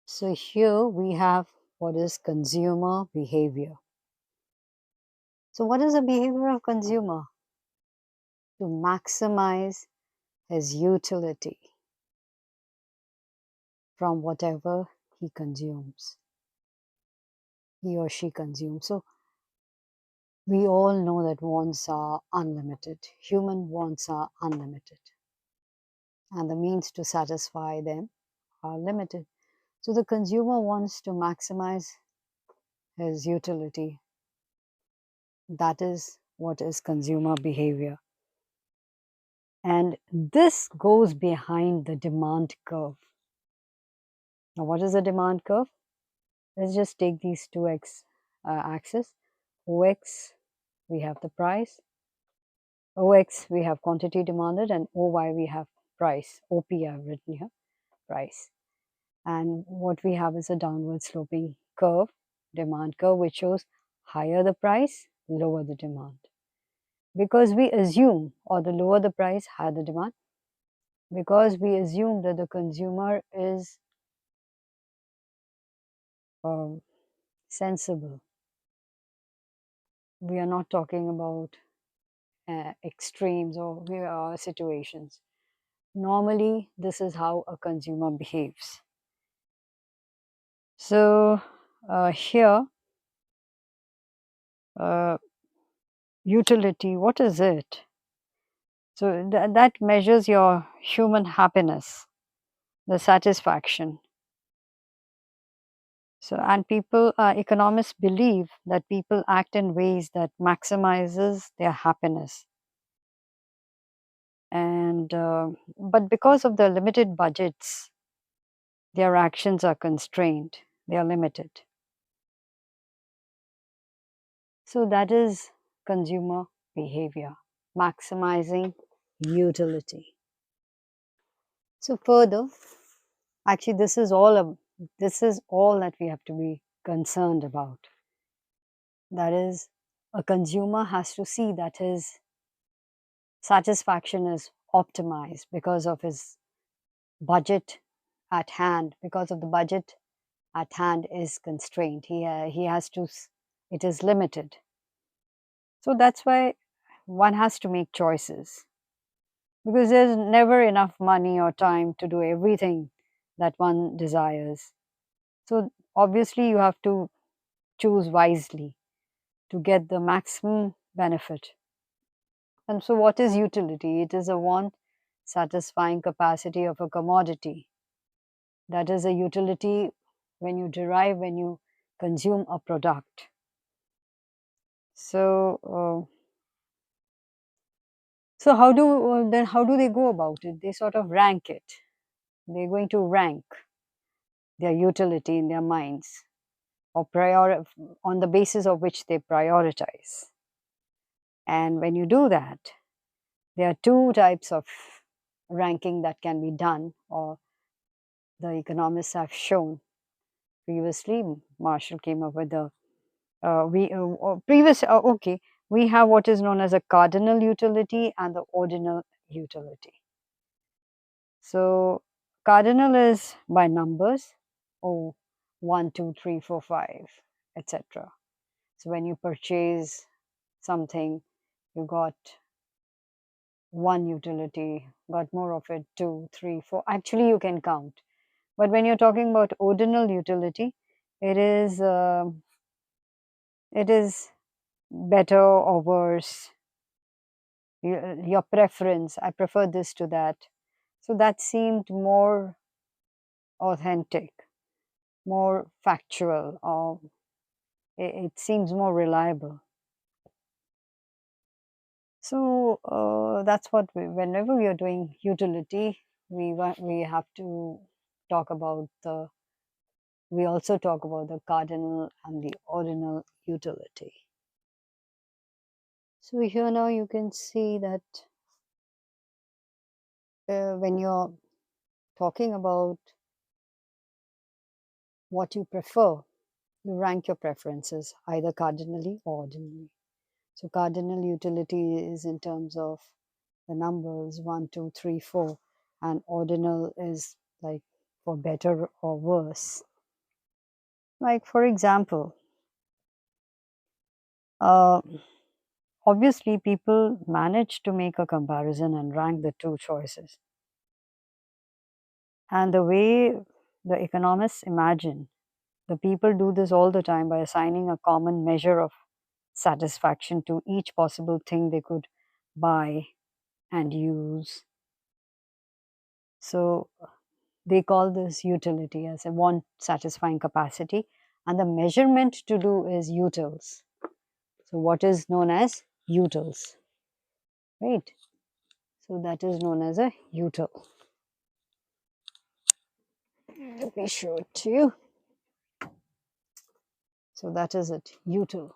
So here we have what is consumer behavior. So what is the behavior of consumer? To maximize his utility from whatever he consumes, he or she consumes. So we all know that wants are unlimited. Human wants are unlimited, and the means to satisfy them are limited. So the consumer wants to maximize his utility. That is what is consumer behavior. And this goes behind the demand curve. Now, what is the demand curve? Let's just take these two axes. OX, we have the price. OX, we have quantity demanded, and OY, we have price. OP, I've written here, price. And what we have is a downward sloping curve, demand curve, which shows higher the price, lower the demand. Because we assume, or the lower the price, higher the demand, because we assume that the consumer is sensible. We are not talking about extremes or situations. Normally, this is how a consumer behaves. So here, utility, what is it? So that measures your human happiness, the satisfaction. So, and people, economists believe that people act in ways that maximizes their happiness. And but because of the limited budgets, their actions are constrained. They are limited. So that is consumer behavior, maximizing utility. So further, actually, this is all that we have to be concerned about. That is, a consumer has to see that his satisfaction is optimized because of his budget at hand, because of the budget at hand is constrained. He has to, it is limited. So that's why one has to make choices, because there's never enough money or time to do everything that one desires. So obviously you have to choose wisely to get the maximum benefit. And so what is utility? It is a want satisfying capacity of a commodity. That is a utility when you consume a product. So how do they go about it? They sort of rank it. They're going to rank their utility in their minds, or on the basis of which they prioritize. And when you do that, there are two types of ranking that can be done, or the economists have shown previously. Marshall came up with the we have what is known as a cardinal utility and the ordinal utility. So cardinal is by numbers, 1, 2, 3, 4, 5, etc. So when you purchase something, you got one utility, got more of it, 2, 3, 4. Actually, you can count. But when you're talking about ordinal utility, it is better or worse. Your preference. I prefer this to that. So that seemed more authentic, more factual, or it seems more reliable. So that's what whenever we are doing utility, we have to talk about we also talk about the cardinal and the ordinal utility. So here now you can see that when you're talking about what you prefer, you rank your preferences either cardinally or ordinally. So cardinal utility is in terms of the numbers 1, 2, 3, 4, and ordinal is like for better or worse. Like, for example, uh, obviously people manage to make a comparison and rank the two choices. And the way the economists imagine, the people do this all the time by assigning a common measure of satisfaction to each possible thing they could buy and use. So they call this utility as a want satisfying capacity, and the measurement to do is utils. So what is known as utils, right? So that is known as a util. Let me show it to you. So that is it, util.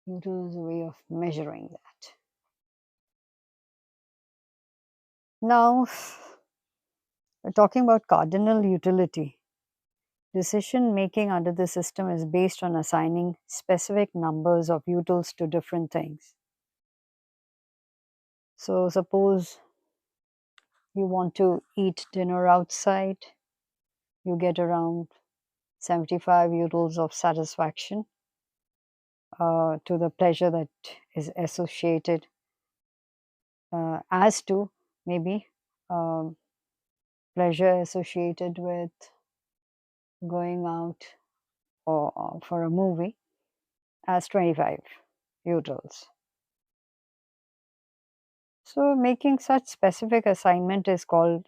Util is a way of measuring that. Now, talking about cardinal utility, decision making under the system is based on assigning specific numbers of utils to different things. So, suppose you want to eat dinner outside, you get around 75 utils of satisfaction to the pleasure that is associated, as to maybe um, pleasure associated with going out or for a movie as 25 utils. So making such specific assignment is called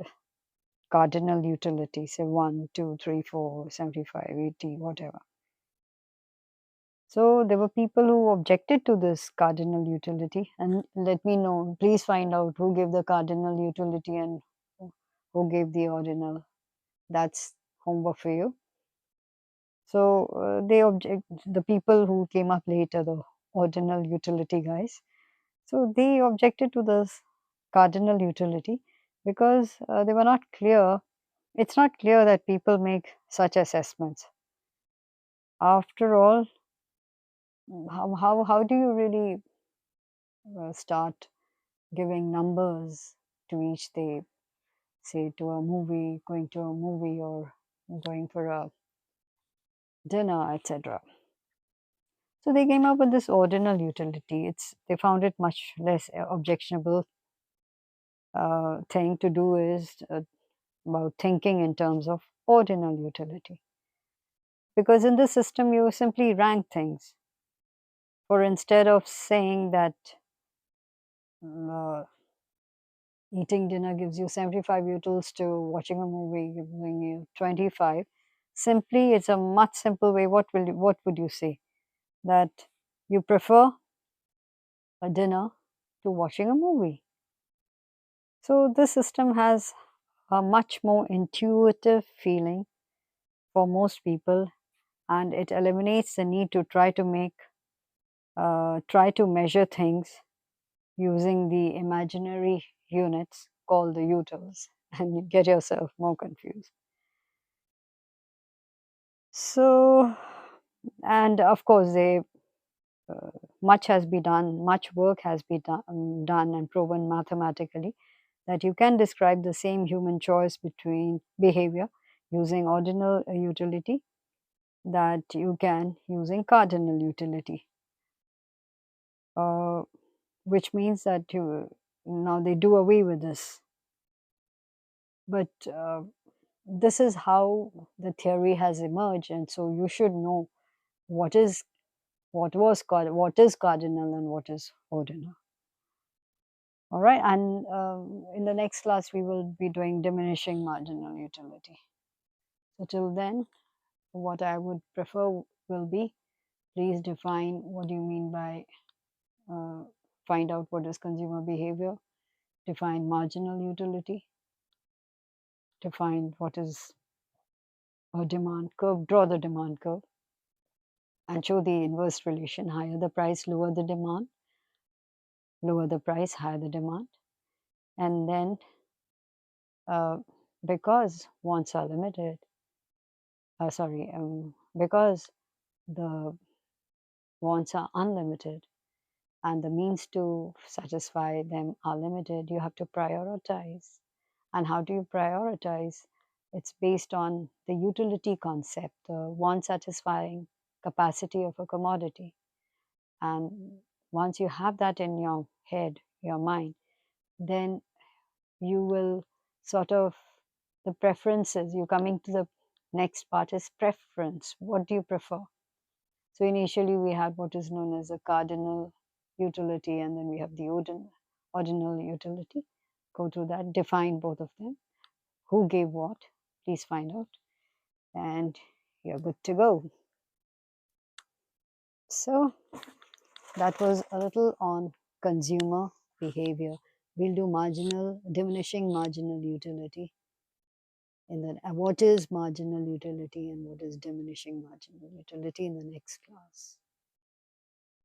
cardinal utility, say 1, 2, 3, 4, 75, 80, whatever. So there were people who objected to this cardinal utility, and let me know, please find out who gave the cardinal utility and who gave the ordinal. That's homework for you. So the people who came up later, the ordinal utility guys. So they objected to this cardinal utility because they were not clear. It's not clear that people make such assessments. After all, how do you really start giving numbers to each day, say to a movie, going to a movie or going for a dinner, etc. So they came up with this ordinal utility. They found it much less objectionable thing to do is about thinking in terms of ordinal utility. Because in this system, you simply rank things. For instead of saying that uh, eating dinner gives you 75 utils to watching a movie giving you 25, simply it's a much simple way. What would you say? That you prefer a dinner to watching a movie. So this system has a much more intuitive feeling for most people, and it eliminates the need to try to measure things using the imaginary units called the utils, and you get yourself more confused. So, and of course, much has been done, much work has been done and proven mathematically that you can describe the same human choice between behavior using ordinal utility that you can using cardinal utility, uh, which means that now they do away with this. But this is how the theory has emerged, and so you should know what is what is cardinal and what is ordinal. All right, and in the next class we will be doing diminishing marginal utility. So till then, what I would prefer will be, please define what you mean by find out what is consumer behavior, define marginal utility, define what is a demand curve, draw the demand curve, and show the inverse relation: higher the price, lower the demand, lower the price, higher the demand. And then uh, because wants are limited, because the wants are unlimited and the means to satisfy them are limited, you have to prioritize. And how do you prioritize? It's based on the utility concept, the want satisfying capacity of a commodity. And once you have that in your head, your mind, then you will sort of, the preferences, you're coming to the next part is preference. What do you prefer? So initially we had what is known as a cardinal utility, and then we have the ordinal utility. Go through that, define both of them. Who gave what? Please find out. And you're good to go. So that was a little on consumer behavior. We'll do diminishing marginal utility. And then what is marginal utility and what is diminishing marginal utility in the next class.